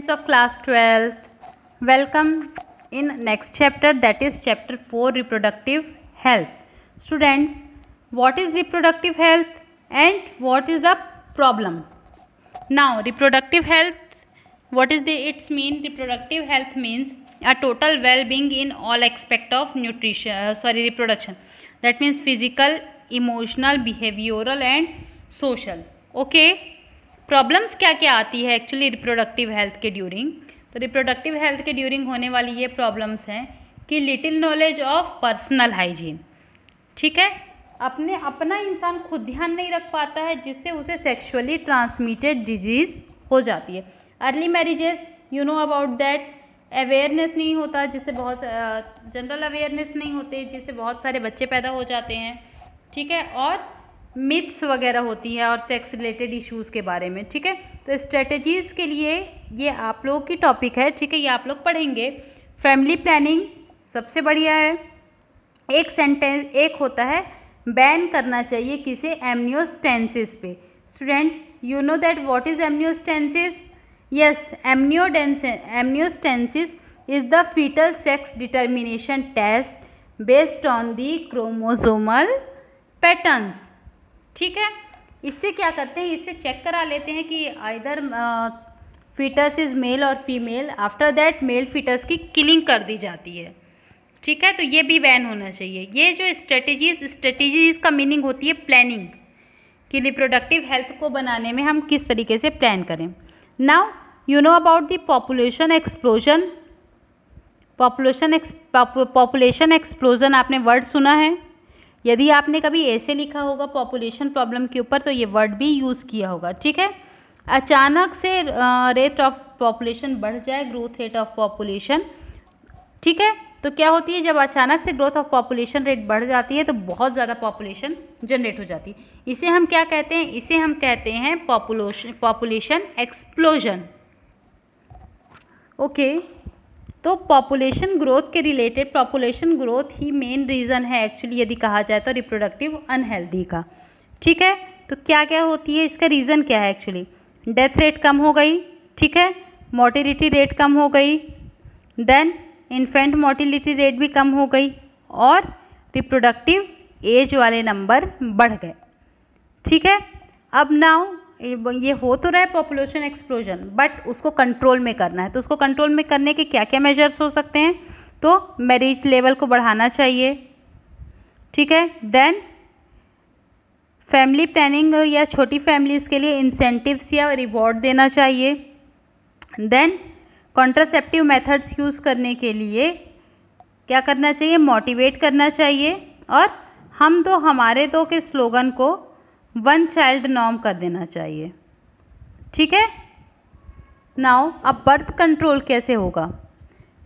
Students of class 12th, welcome in next chapter, that is chapter 4, reproductive health. Students, what is reproductive health and what is the problem? Now reproductive health, what is its mean? Reproductive health means a total well-being in all aspect of reproduction. That means physical, emotional, behavioral and social. Okay. Problems क्या क्या आती है actually reproductive health के during? तो reproductive health के during होने वाली ये प्रॉब्लम्स हैं कि little knowledge of personal hygiene, ठीक है, अपना इंसान खुद ध्यान नहीं रख पाता है, जिससे उसे सेक्सुअली ट्रांसमिटेड डिजीज़ हो जाती है। Early marriages, you know about that, awareness नहीं होता, जिससे बहुत जनरल अवेयरनेस नहीं होते, जिससे बहुत सारे बच्चे पैदा हो जाते हैं, ठीक है, और मिथ्स वगैरह होती है और सेक्स रिलेटेड इश्यूज़ के बारे में, ठीक है। तो स्ट्रेटजीज़ के लिए ये आप लोगों की टॉपिक है, ठीक है, ये आप लोग पढ़ेंगे। फैमिली प्लानिंग सबसे बढ़िया है। एक होता है बैन करना चाहिए किसे, एमनियोस्टेंसिस पे। Students, you know that what is amniocentesis? Yes, amniocentesis is the foetal sex determination test based on the chromosomal patterns, ठीक है। इससे क्या करते हैं, इससे चेक करा लेते हैं कि आइदर फीटस इज मेल और female, after that male foetus की किलिंग कर दी जाती है, ठीक है। तो ये भी बैन होना चाहिए। ये जो स्ट्रेटेजीज का मीनिंग होती है प्लानिंग, कि रिप्रोडक्टिव हेल्थ को बनाने में हम किस तरीके से प्लान करें। Now you know about the population explosion. Population explosion आपने वर्ड सुना है? यदि आपने कभी ऐसे लिखा होगा पॉपुलेशन प्रॉब्लम के ऊपर तो ये वर्ड भी यूज़ किया होगा, ठीक है। अचानक से रेट ऑफ पॉपुलेशन बढ़ जाए, ग्रोथ रेट ऑफ पॉपुलेशन, ठीक है। तो क्या होती है, जब अचानक से ग्रोथ ऑफ पॉपुलेशन रेट बढ़ जाती है तो बहुत ज़्यादा पॉपुलेशन जनरेट हो जाती है। इसे हम क्या कहते हैं? इसे हम कहते हैं पॉपुलेशन एक्सप्लोजन। ओके, तो पॉपुलेशन ग्रोथ के रिलेटेड, पॉपुलेशन ग्रोथ ही मेन रीज़न है एक्चुअली यदि कहा जाए तो रिप्रोडक्टिव अनहेल्दी का, ठीक है। तो क्या क्या होती है, इसका रीज़न क्या है एक्चुअली? डेथ रेट कम हो गई, ठीक है, मोर्टिलिटी रेट कम हो गई, देन इन्फेंट मोर्टिलिटी रेट भी कम हो गई और रिप्रोडक्टिव एज वाले नंबर बढ़ गए, ठीक है। अब नाउ ये हो तो रहा है पॉपुलेशन एक्सप्लोजन, बट उसको कंट्रोल में करना है। तो उसको कंट्रोल में करने के क्या क्या मेजर्स हो सकते हैं? तो मैरिज लेवल को बढ़ाना चाहिए, ठीक है। देन फैमिली प्लानिंग या छोटी फैमिलीज़ के लिए इंसेंटिव्स या रिवॉर्ड देना चाहिए। देन कॉन्ट्रासेप्टिव मेथड्स यूज़ करने के लिए क्या करना चाहिए? मोटिवेट करना चाहिए। और हम दो हमारे दो के स्लोगन को वन चाइल्ड नॉर्म कर देना चाहिए, ठीक है। नाउ अब बर्थ कंट्रोल कैसे होगा?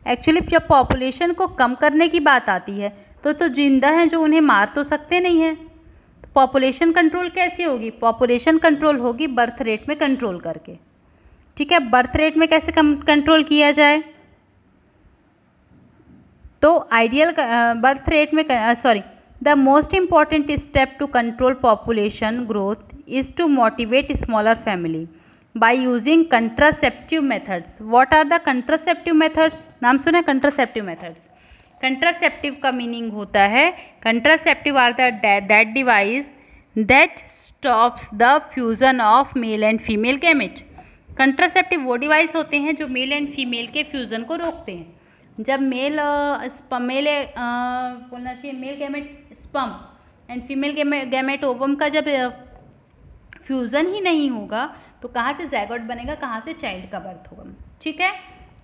एक्चुअली जब पॉपुलेशन को कम करने की बात आती है तो जिंदा हैं जो उन्हें मार तो सकते नहीं हैं, तो पॉपुलेशन कंट्रोल कैसे होगी? पॉपुलेशन कंट्रोल होगी बर्थ रेट में कंट्रोल करके, ठीक है। बर्थ रेट में कैसे कंट्रोल किया जाए? तो आइडियल बर्थ रेट में The most important step to control population growth is to motivate smaller family by using contraceptive methods. What are the contraceptive methods? नाम सुना है contraceptive methods? Contraceptive का meaning होता है, contraceptive are that device that stops the fusion of male and female gamete. Contraceptive वो device होते हैं जो मेल एंड फीमेल के फ्यूज़न को रोकते हैं। जब male gamete sperm and female gamete ovum का जब फ्यूज़न ही नहीं होगा तो कहाँ से ज़ायगोट बनेगा, कहाँ से चाइल्ड का बर्थ होगा, ठीक है।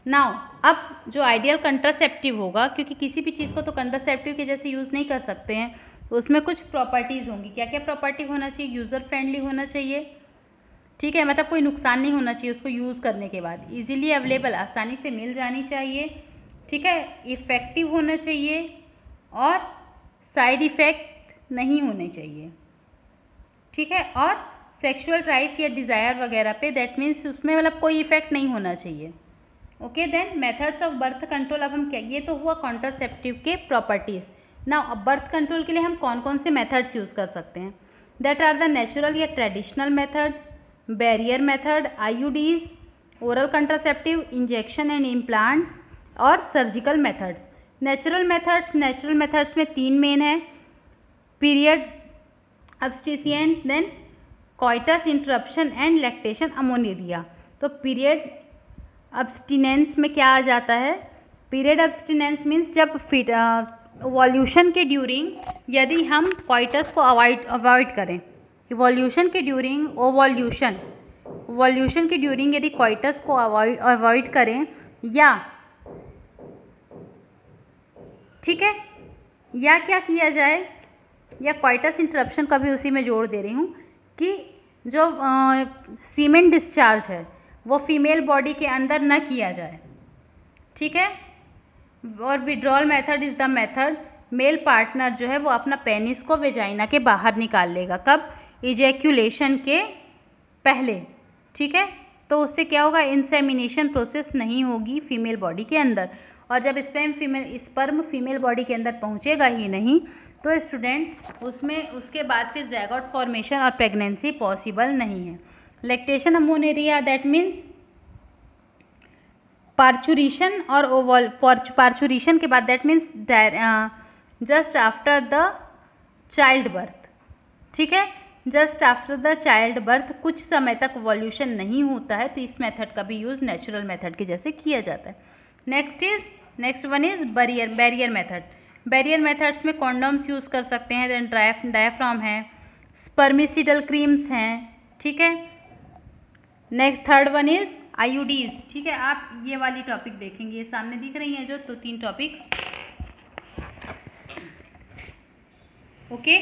नाउ अब जो आइडियल कंट्रासेप्टिव होगा, क्योंकि किसी भी चीज़ को तो कंट्रासेप्टिव के जैसे यूज़ नहीं कर सकते हैं, तो उसमें कुछ प्रॉपर्टीज़ होंगी। क्या क्या प्रॉपर्टी होना चाहिए? यूज़र फ्रेंडली होना चाहिए, ठीक है, मतलब कोई नुकसान नहीं होना चाहिए उसको यूज़ करने के बाद, इजीली अवेलेबल, आसानी से मिल जानी चाहिए, ठीक है, इफ़ेक्टिव होना चाहिए और साइड इफ़ेक्ट नहीं होने चाहिए, ठीक है, और सेक्सुअल ड्राइव या डिज़ायर वगैरह पे, दैट मीन्स उसमें मतलब कोई इफेक्ट नहीं होना चाहिए। Okay, then methods of birth control. अब हम क्या, ये तो हुआ कॉन्ट्रासेप्टिव के प्रॉपर्टीज़। नाउ अब बर्थ कंट्रोल के लिए हम कौन कौन से मेथड्स यूज़ कर सकते हैं? दैट आर द नेचुरल या traditional method, barrier method, IUDs, oral contraceptive, injection and implants और सर्जिकल मेथड्स। नेचुरल मेथड्स में 3 मेन है, period abstinence, then coitus interruption and lactation amenorrhoea. तो पीरियड अब्स्टिनेंस में क्या आ जाता है? पीरियड अब्स्टिनेंस मीन्स जब ओवल्यूशन के ड्यूरिंग यदि हम कॉइटस को अवॉइड करें, ओवल्यूशन के ड्यूरिंग ओवल्यूशन के ड्यूरिंग यदि कॉइटस को अवॉइड करें, या ठीक है, या क्या किया जाए, या कॉइटस इंटरप्शन का भी उसी में जोड़ दे रही हूँ कि जो सीमेन डिस्चार्ज है वो फीमेल बॉडी के अंदर न किया जाए, ठीक है। और withdrawal method is the method, male partner जो है वो अपना पेनिस को वेजाइना के बाहर निकाल लेगा, कब? इजैक्यूलेशन के पहले, ठीक है। तो उससे क्या होगा? इंसेमिनेशन प्रोसेस नहीं होगी फीमेल बॉडी के अंदर, और जब स्पर्म फीमेल बॉडी के अंदर पहुंचेगा ही नहीं तो स्टूडेंट उसके बाद फिर ज़ायगोट फॉर्मेशन और प्रेगनेंसी पॉसिबल नहीं है। लैक्टेशन अमोनेरिया दैट मीन्स पार्चुरेशन और ओवल पार्चुरेशन के बाद, that means just after the child birth, ठीक है। Just after the child birth कुछ समय तक ओवल्यूशन नहीं होता है, तो इस मेथड का भी यूज़ नेचुरल मेथड के जैसे किया जाता है। Next one is barrier method. Barrier methods में कॉन्डोम्स यूज़ कर सकते हैं, देन डायफ्राम है, स्पर्मिसिडल क्रीम्स हैं, ठीक है। Next third one is IUDs, ठीक है। आप ये वाली टॉपिक देखेंगे, ये सामने दिख रही हैं जो, तो 3 topics, okay.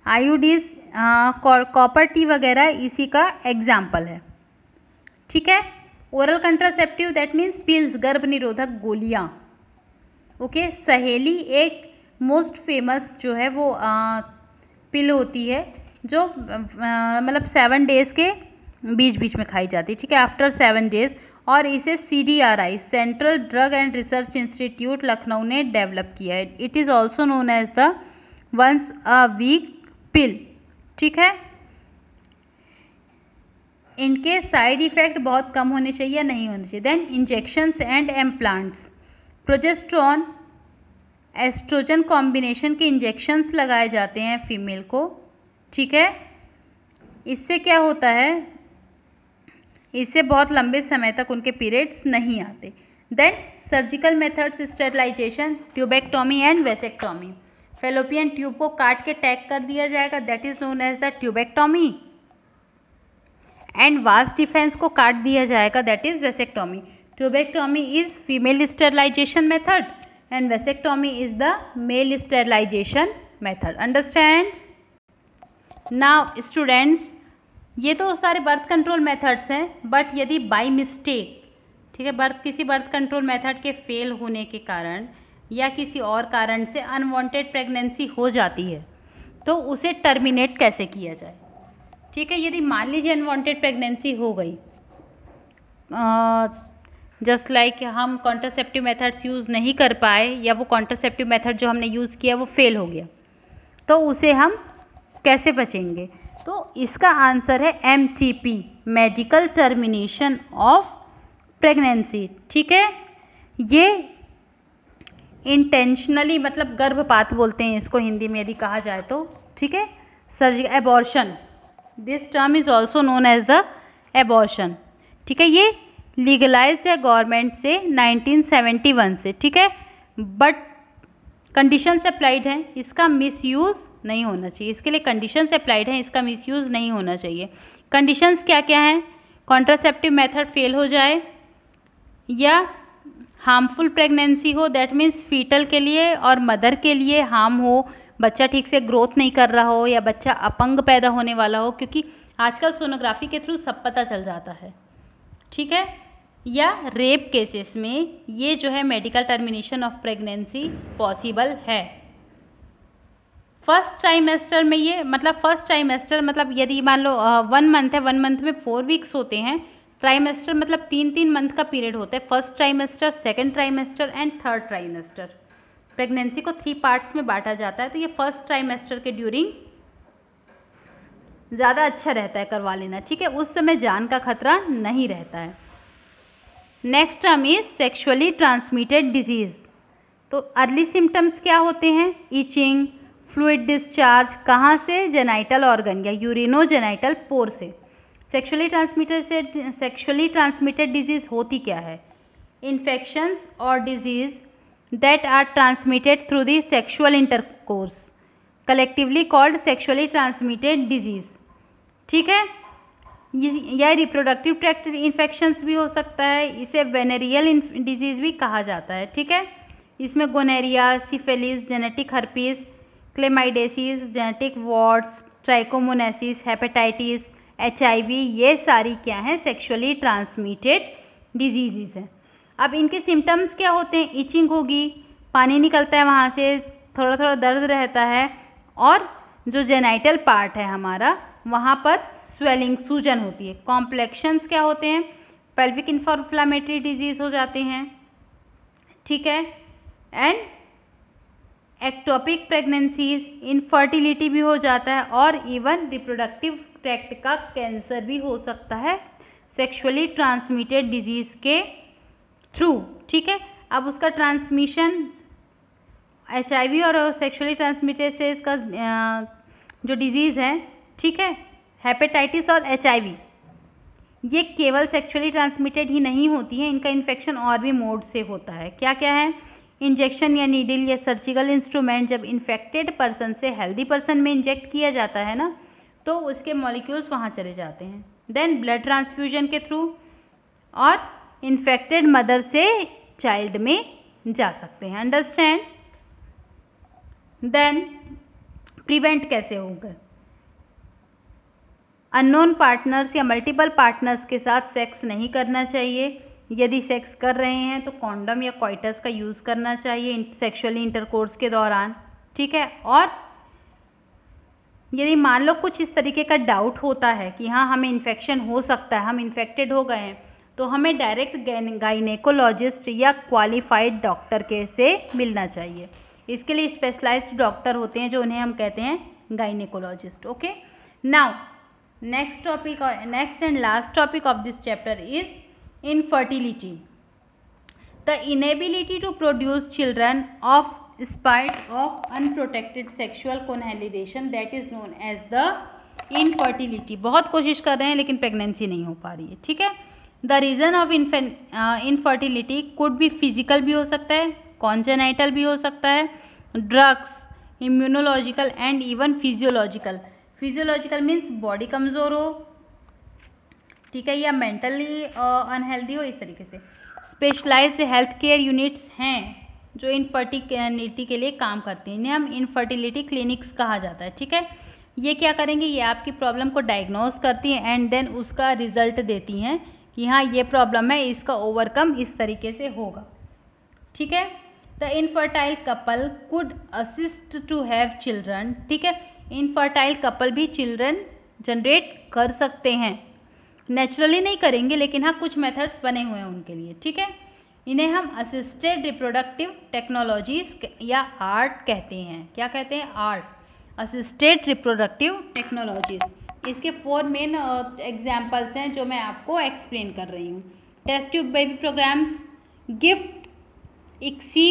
IUDs copper T वगैरह इसी का एग्जाम्पल है, ठीक है। Oral contraceptive that means pills, गर्भ निरोधक गोलियाँ, ओके। सहेली एक मोस्ट फेमस जो है वो पिल होती है जो मतलब 7 डेज़ के बीच में खाई जाती है, ठीक है, आफ्टर 7 डेज़, और इसे CDRI central drug and research institute Lucknow ने डेवलप किया है। It is also known as the once a week pill, ठीक है। इनके साइड इफ़ेक्ट बहुत कम होने चाहिए या नहीं होने चाहिए। Then injections and implants, progesterone oestrogen combination के इंजेक्शंस लगाए जाते हैं फीमेल को, ठीक है। इससे क्या होता है? इससे बहुत लंबे समय तक उनके पीरियड्स नहीं आते। Then surgical methods, sterilisation, tubectomy and vasectomy. Fallopian tube को काट के टैग कर दिया जाएगा, that is known as the tubectomy, and vas deferens को काट दिया जाएगा, that is vasectomy. Tubectomy is female sterilisation method and vasectomy is the male sterilisation method. Understand? Now students, ये तो सारे बर्थ कंट्रोल मेथड्स हैं, बट यदि by mistake, ठीक है, किसी बर्थ कंट्रोल मेथड के फेल होने के कारण या किसी और कारण से अनवांटेड प्रेगनेंसी हो जाती है तो उसे टर्मिनेट कैसे किया जाए, ठीक है। यदि मान लीजिए अनवांटेड प्रेगनेंसी हो गई, जस्ट लाइक हम कॉन्ट्रासेप्टिव मेथड्स यूज़ नहीं कर पाए, या वो कॉन्ट्रासेप्टिव मेथड जो हमने यूज़ किया वो फेल हो गया, तो उसे हम कैसे बचेंगे? तो इसका आंसर है MTP, medical termination of pregnancy, ठीक है। ये इंटेंशनली, मतलब गर्भपात बोलते हैं इसको हिंदी में यदि कहा जाए तो, ठीक है। Surgical abortion, this term is also known as the abortion, ठीक है। ये लीगलाइज्ड है गवर्नमेंट से 1971 से, ठीक है, बट कंडीशंस अप्लाइड हैं, इसका मिसयूज़ नहीं होना चाहिए। इसके लिए कंडीशंस अप्लाइड हैं, इसका मिसयूज़ नहीं होना चाहिए। कंडीशंस क्या क्या हैं? कॉन्ट्रासेप्टिव मेथड फेल हो जाए, या हार्मफुल प्रेगनेंसी हो, दैट मीन्स फीटल के लिए और मदर के लिए हार्म हो, बच्चा ठीक से ग्रोथ नहीं कर रहा हो, या बच्चा अपंग पैदा होने वाला हो, क्योंकि आजकल सोनोग्राफी के थ्रू सब पता चल जाता है, ठीक है। या रेप केसेस में ये जो है medical termination of pregnancy possible है। फर्स्ट ट्राइमेस्टर में ये, मतलब फर्स्ट ट्राइमेस्टर मतलब यदि मान लो 1 मंथ है, 1 मंथ में 4 वीक्स होते हैं, ट्राइमेस्टर मतलब 3-3 मंथ का पीरियड होता है, first trimester, second trimester and third trimester. Pregnancy को 3 पार्ट्स में बांटा जाता है, तो ये फर्स्ट ट्राइमेस्टर के ड्यूरिंग ज़्यादा अच्छा रहता है करवा लेना, ठीक है, उस समय जान का खतरा नहीं रहता है। Next term is sexually transmitted disease. तो अर्ली सिम्टम्स क्या होते हैं? ईचिंग, फ्लूइड डिस्चार्ज, कहाँ से? जेनाइटल ऑर्गन या यूरिनोजेनाइटल पोर से। सेक्सुअली ट्रांसमिटेड डिजीज़ होती क्या है? इन्फेक्शंस और disease that are transmitted through the sexual intercourse collectively called sexually transmitted disease, ठीक है। यह रिप्रोडक्टिव ट्रैक्ट इन्फेक्शंस भी हो सकता है, इसे वेनेरियल डिजीज़ भी कहा जाता है, ठीक है। इसमें gonorrhoea, syphilis, genetic herpes, chlamydiasis, genetic warts, trichomoniasis, hepatitis, HIV, ये सारी क्या हैं? सेक्सुअली ट्रांसमिटेड डिजीज़ हैं। अब इनके सिम्टम्स क्या होते हैं? इचिंग होगी, पानी निकलता है वहाँ से, थोड़ा थोड़ा दर्द रहता है, और जो जेनाइटल पार्ट है हमारा वहाँ पर स्वेलिंग, सूजन होती है। कॉम्प्लेक्शंस क्या होते हैं? पेल्विक इन्फ्लामेटरी डिजीज़ हो जाते हैं, ठीक है। एंड एक्टोपिक प्रेगनेंसीज, इनफर्टिलिटी भी हो जाता है, और इवन रिप्रोडक्टिव ट्रैक्ट का कैंसर भी हो सकता है सेक्सुअली ट्रांसमिटेड डिजीज़ के थ्रू, ठीक है। अब उसका ट्रांसमिशन HIV और सेक्सुअली ट्रांसमिटेड से इसका जो डिजीज़ है, ठीक है, हेपेटाइटिस और HIV, ये केवल सेक्सुअली ट्रांसमिटेड ही नहीं होती है, इनका इन्फेक्शन और भी मोड से होता है। क्या क्या है? इंजेक्शन या नीडल या सर्जिकल इंस्ट्रूमेंट, जब इन्फेक्टेड पर्सन से हेल्दी पर्सन में इंजेक्ट किया जाता है ना, तो उसके मॉलिक्यूल्स वहाँ चले जाते हैं। देन ब्लड ट्रांसफ्यूजन के थ्रू, और इन्फेक्टेड मदर से चाइल्ड में जा सकते हैं। अंडरस्टैंड? देन प्रिवेंट कैसे होगा? अननोन पार्टनर्स या मल्टीपल पार्टनर्स के साथ सेक्स नहीं करना चाहिए। यदि सेक्स कर रहे हैं तो कॉन्डम या कॉइटस का यूज़ करना चाहिए सेक्सुअली इंटरकोर्स के दौरान, ठीक है। और यदि मान लो कुछ इस तरीके का डाउट होता है कि हाँ हमें इन्फेक्शन हो सकता है, हम इन्फेक्टेड हो गए हैं, तो हमें डायरेक्ट गाइनेकोलॉजिस्ट या क्वालिफाइड डॉक्टर के से मिलना चाहिए। इसके लिए स्पेशलाइज्ड डॉक्टर होते हैं जो उन्हें हम कहते हैं gynaecologist, okay. Now next topic, next and last topic of this chapter is infertility, the inability to produce children of spite of unprotected sexual cohabitation, that is known as the infertility। बहुत कोशिश कर रहे हैं लेकिन pregnancy नहीं हो पा रही है, ठीक है। The reason of infertility could भी फिजिकल भी हो सकता है, कॉन्जेनाइटल भी हो सकता है, drugs, immunological and even physiological. Physiological means body कमज़ोर हो, ठीक है, या मेंटली अनहेल्दी हो, इस तरीके से। स्पेशलाइज्ड हेल्थ केयर यूनिट्स हैं जो इनफर्टिलिटी के लिए काम करती हैं, इन्हें हम इनफर्टिलिटी क्लिनिक्स कहा जाता है, ठीक है। ये क्या करेंगे? ये आपकी प्रॉब्लम को डायग्नोस करती हैं एंड देन उसका रिजल्ट देती हैं कि हाँ ये प्रॉब्लम है, इसका ओवरकम इस तरीके से होगा, ठीक है। The infertile couple could assist to have children, ठीक है। इनफर्टाइल कपल भी चिल्ड्रन जनरेट कर सकते हैं, नेचुरली नहीं करेंगे लेकिन हाँ कुछ मेथड्स बने हुए हैं उनके लिए, ठीक है। इन्हें हम असिस्टेड रिप्रोडक्टिव टेक्नोलॉजीज या आर्ट कहते हैं। क्या कहते हैं? Art, assisted reproductive technologies. इसके 4 मेन एग्जाम्पल्स हैं जो मैं आपको एक्सप्लेन कर रही हूँ। Test tube baby programs, gift, ICSI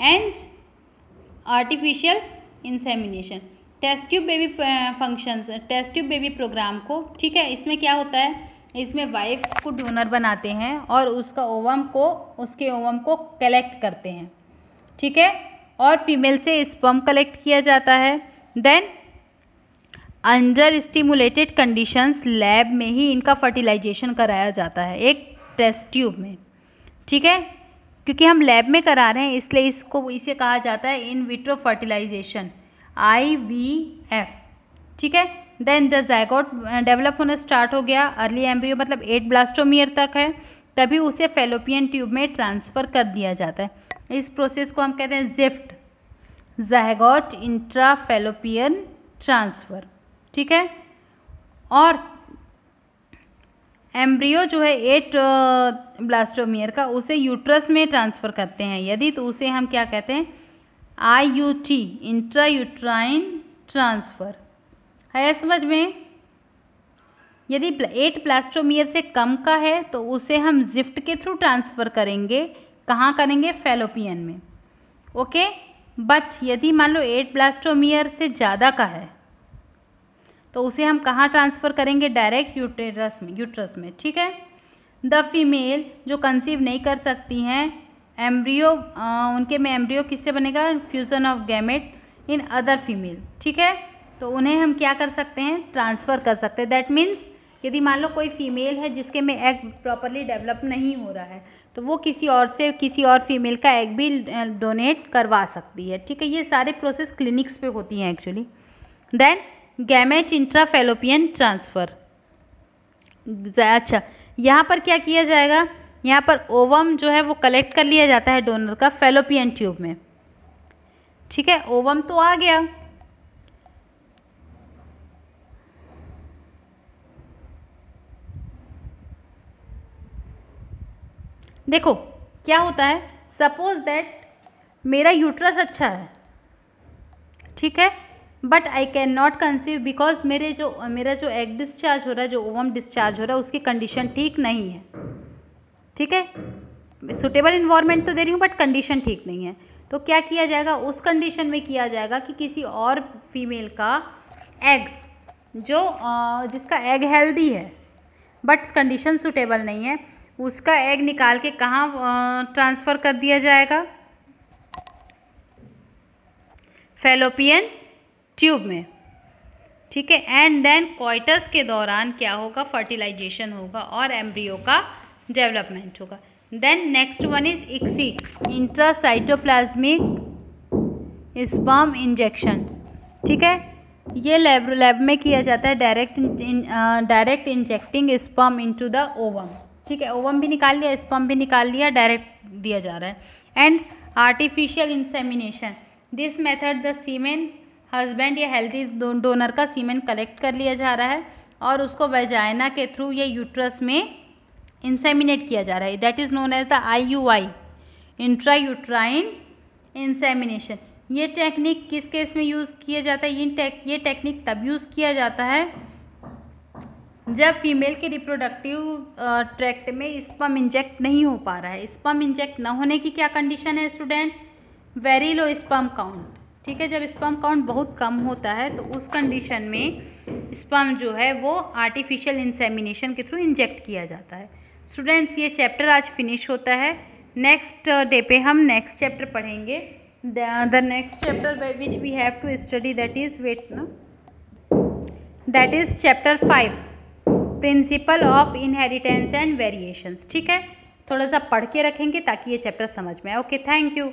and artificial insemination. Test tube baby functions, test tube baby program को, ठीक है, इसमें क्या होता है? इसमें वाइफ को डोनर बनाते हैं और उसके ओवम को कलेक्ट करते हैं, ठीक है, और फीमेल से स्पर्म कलेक्ट किया जाता है। Then under stimulated conditions lab में ही इनका फर्टिलाइजेशन कराया जाता है एक टेस्ट ट्यूब में, ठीक है। क्योंकि हम लैब में करा रहे हैं इसलिए इसे कहा जाता है इन विट्रो फर्टिलाइजेशन, IVF, ठीक है। देन द जायगोट डेवलप होना स्टार्ट हो गया, अर्ली एम्ब्रियो मतलब 8 ब्लास्टोमियर तक है, तभी उसे फेलोपियन ट्यूब में ट्रांसफ़र कर दिया जाता है। इस प्रोसेस को हम कहते हैं ज़िफ्ट, जायगोट इंट्राफेलोपियन ट्रांसफ़र, ठीक है। और एम्ब्रियो जो है 8 ब्लास्टोमियर का, उसे यूट्रस में ट्रांसफ़र करते हैं यदि, तो उसे हम क्या कहते हैं? IUT, intra uterine transfer. है समझ में? यदि 8 ब्लास्टोमियर से कम का है तो उसे हम जिफ्ट के थ्रू ट्रांसफ़र करेंगे। कहाँ करेंगे? फैलोपियन में। ओके, बट यदि मान लो 8 ब्लास्टोमियर से ज़्यादा का है तो उसे हम कहाँ ट्रांसफ़र करेंगे? डायरेक्ट यूट्रस में। ठीक है। द फीमेल जो कंसीव नहीं कर सकती हैं, एम्ब्रियो उनके में एम्ब्रियो किससे बनेगा? Fusion of gamete in other female. ठीक है, तो उन्हें हम क्या कर सकते हैं? ट्रांसफ़र कर सकते हैं। दैट मीन्स यदि मान लो कोई फीमेल है जिसके में एग प्रॉपरली डेवलप नहीं हो रहा है तो वो किसी और फीमेल का एग भी डोनेट करवा सकती है। ठीक है, ये सारे प्रोसेस क्लिनिक्स पे होती हैं actually. Then gamete intrafallopian transfer. अच्छा, यहाँ पर क्या किया जाएगा? यहाँ पर ओवम जो है वो कलेक्ट कर लिया जाता है डोनर का फैलोपियन ट्यूब में। ठीक है, ओवम तो आ गया। देखो क्या होता है, सपोज दैट मेरा यूट्रस अच्छा है, ठीक है, but I can not conceive because मेरा जो एग डिस्चार्ज हो रहा है, जो ओवम डिस्चार्ज हो रहा है, उसकी कंडीशन ठीक नहीं है। ठीक है, सुटेबल इन्वायरमेंट तो दे रही हूँ बट कंडीशन ठीक नहीं है। तो क्या किया जाएगा? उस कंडीशन में किया जाएगा कि किसी और फीमेल का एग जिसका एग हेल्दी है बट कंडीशन सुटेबल नहीं है, उसका एग निकाल के कहाँ ट्रांसफ़र कर दिया जाएगा? फैलोपियन ट्यूब में। ठीक है, एंड देन कोइटस के दौरान क्या होगा? फर्टिलाइजेशन होगा और एम्ब्रियो का डेवलपमेंट होगा। Then next one is ICSI, intracytoplasmic sperm injection. ठीक है, ये लैब में किया जाता है, direct injecting sperm into the ovum. ठीक है, ओवम भी निकाल लिया, स्पर्म भी निकाल लिया, डायरेक्ट दिया जा रहा है। And artificial insemination, this method the semen husband या हेल्दी डोनर का सीमेन कलेक्ट कर लिया जा रहा है और उसको वेजाइना के थ्रू या यूट्रस में इंसेमिनेट किया जा रहा है। That is known as the IUI, intra uterine insemination. ये टेक्निक किस केस में यूज़ किया जाता है? ये टेक्निक तब यूज़ किया जाता है जब फीमेल के रिप्रोडक्टिव ट्रैक्ट में स्पर्म इंजेक्ट नहीं हो पा रहा है। स्पर्म इंजेक्ट न होने की क्या कंडीशन है student? Very low sperm count. ठीक है, जब स्पर्म काउंट बहुत कम होता है तो उस कंडीशन में स्पर्म जो है वो आर्टिफिशियल इंसेमिनेशन के थ्रू इंजेक्ट किया जाता है। स्टूडेंट्स, ये चैप्टर आज फिनिश होता है। नेक्स्ट डे पे हम नेक्स्ट चैप्टर पढ़ेंगे। The next chapter which we have to study that is chapter 5, principle of inheritance and variations. ठीक है, थोड़ा सा पढ़ के रखेंगे ताकि ये चैप्टर समझ में आए। Okay, thank you.